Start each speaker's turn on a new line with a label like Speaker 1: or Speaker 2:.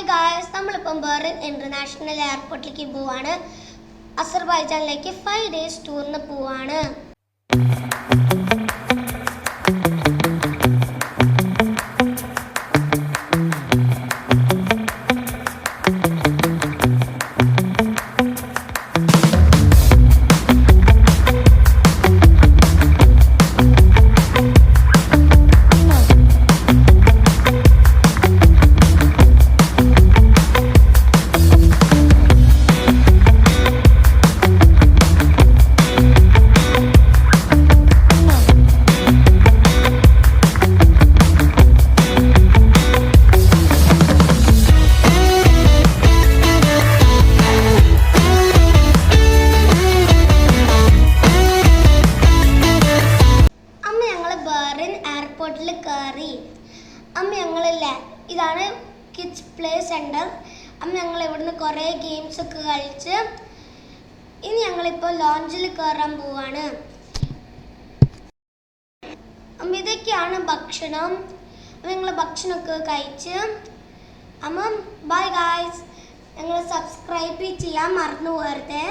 Speaker 1: Guys, നമ്മളിപ്പം Burrill international എയർപോർട്ടിലേക്ക് പോവാണ്. അസർബൈജാനിലേക്ക് 5 days ടൂറിന് പോവാണ്. എയർപോർട്ടിൽ കയറി. ഞങ്ങളില്ലേ, ഇതാണ് കിഡ്സ് പ്ലേ സെൻറ്റർ. ഞങ്ങൾ ഇവിടുന്ന് കുറേ ഗെയിംസ് ഒക്കെ കളിച്ച് ഇനി ഞങ്ങളിപ്പോൾ ലോഞ്ചിൽ കയറാൻ പോവാണ്. ഇതൊക്കെയാണ് ഭക്ഷണം. ഞങ്ങൾ ഭക്ഷണമൊക്കെ കഴിച്ച് ബൈ ഗായ്സ്. ഞങ്ങൾ സബ്സ്ക്രൈബ് ചെയ്യാൻ മറന്നു പോകരുത്.